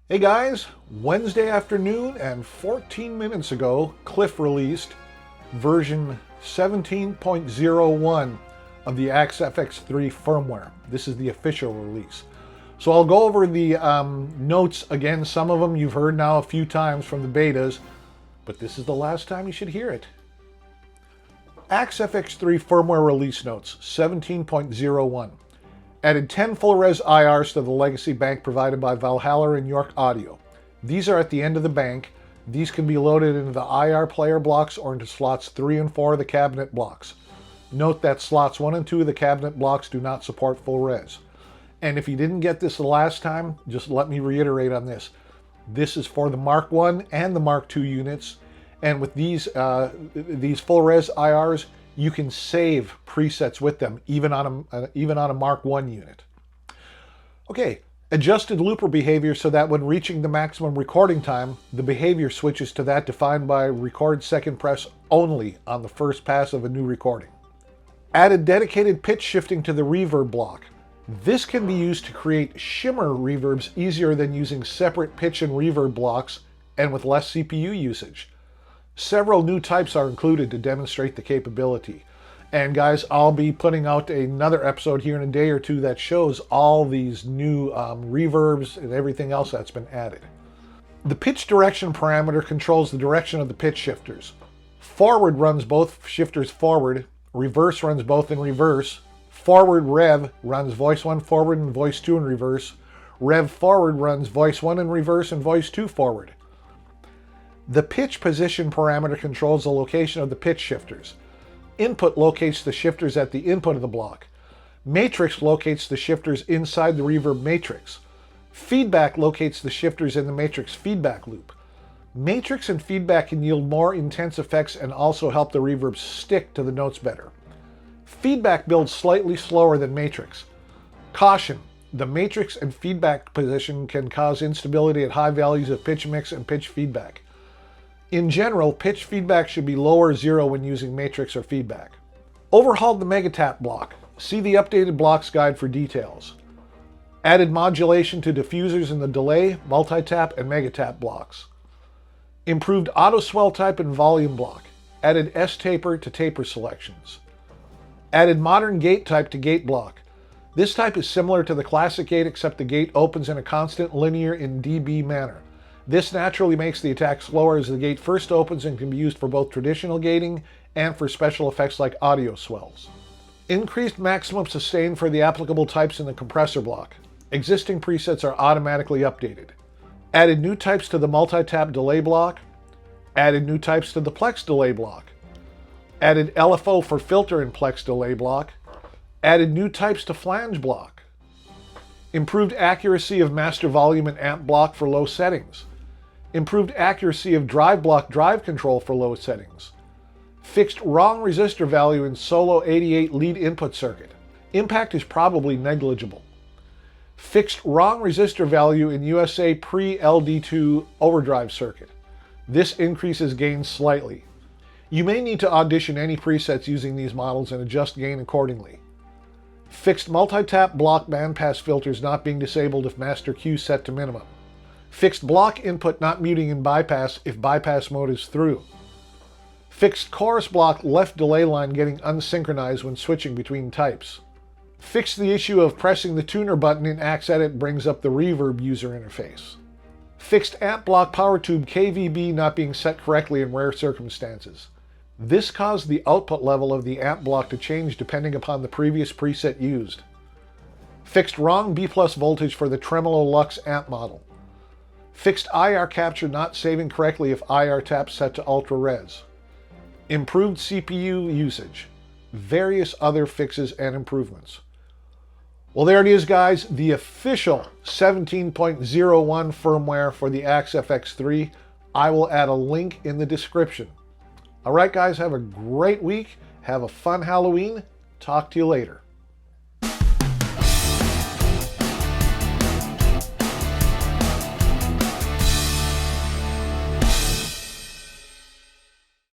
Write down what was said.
Hey guys, Wednesday afternoon and 14 minutes ago, Cliff released version 17.01 of the AXFX3 firmware. This is the official release. So I'll go over the notes again. Some of them you've heard now a few times from the betas, but this is the last time you should hear it. AXFX3 firmware release notes 17.01. Added 10 full-res IRs to the legacy bank provided by Valhalla and York Audio. These are at the end of the bank. These can be loaded into the IR player blocks or into slots 3 and 4 of the cabinet blocks. Note that slots 1 and 2 of the cabinet blocks do not support full-res. And if you didn't get this the last time, just let me reiterate on this. This is for the Mark I and the Mark II units. And with these full-res IRs, you can save presets with them, even on a Mark I unit. Okay, adjusted looper behavior so that when reaching the maximum recording time, the behavior switches to that defined by record second press only on the first pass of a new recording. Added dedicated pitch shifting to the reverb block. This can be used to create shimmer reverbs easier than using separate pitch and reverb blocks and with less CPU usage. Several new types are included to demonstrate the capability. And guys, I'll be putting out another episode here in a day or two that shows all these new reverbs and everything else that's been added. The pitch direction parameter controls the direction of the pitch shifters. Forward runs both shifters forward, reverse runs both in reverse, forward rev runs voice 1 forward and voice 2 in reverse, rev forward runs voice 1 in reverse and voice 2 forward. The pitch position parameter controls the location of the pitch shifters. Input locates the shifters at the input of the block. Matrix locates the shifters inside the reverb matrix. Feedback locates the shifters in the matrix feedback loop. Matrix and feedback can yield more intense effects and also help the reverbs stick to the notes better. Feedback builds slightly slower than matrix. Caution: the matrix and feedback position can cause instability at high values of pitch mix and pitch feedback. In general, pitch feedback should be lower 0 when using matrix or feedback. Overhauled the Megatap block. See the updated blocks guide for details. Added modulation to diffusers in the delay, multi-tap, and Megatap blocks. Improved auto swell type and volume block. Added S-taper to taper selections. Added modern gate type to gate block. This type is similar to the classic gate except the gate opens in a constant linear in dB manner. This naturally makes the attack slower as the gate first opens and can be used for both traditional gating and for special effects like audio swells. Increased maximum sustain for the applicable types in the compressor block. Existing presets are automatically updated. Added new types to the multi-tap delay block. Added new types to the Plex delay block. Added LFO for filter and Plex delay block. Added new types to flange block. Improved accuracy of master volume and amp block for low settings. Improved accuracy of drive block drive control for low settings. Fixed wrong resistor value in solo 88 lead input circuit. Impact is probably negligible. Fixed wrong resistor value in USA pre-LD2 overdrive circuit. This increases gain slightly. You may need to audition any presets using these models and adjust gain accordingly. Fixed multi-tap block bandpass filters not being disabled if master Q set to minimum. Fixed block input not muting in bypass if bypass mode is through. Fixed chorus block left delay line getting unsynchronized when switching between types. Fixed the issue of pressing the tuner button in AxEdit brings up the reverb user interface. Fixed amp block power tube KVB not being set correctly in rare circumstances. This caused the output level of the amp block to change depending upon the previous preset used. Fixed wrong B+ voltage for the Tremolo Lux amp model. Fixed IR capture not saving correctly if IR tap set to ultra res. Improved CPU usage. Various other fixes and improvements. Well, there it is, guys, the official 17.01 firmware for the AXFX3. I will add a link in the description. All right, guys, have a great week. Have a fun Halloween. Talk to you later.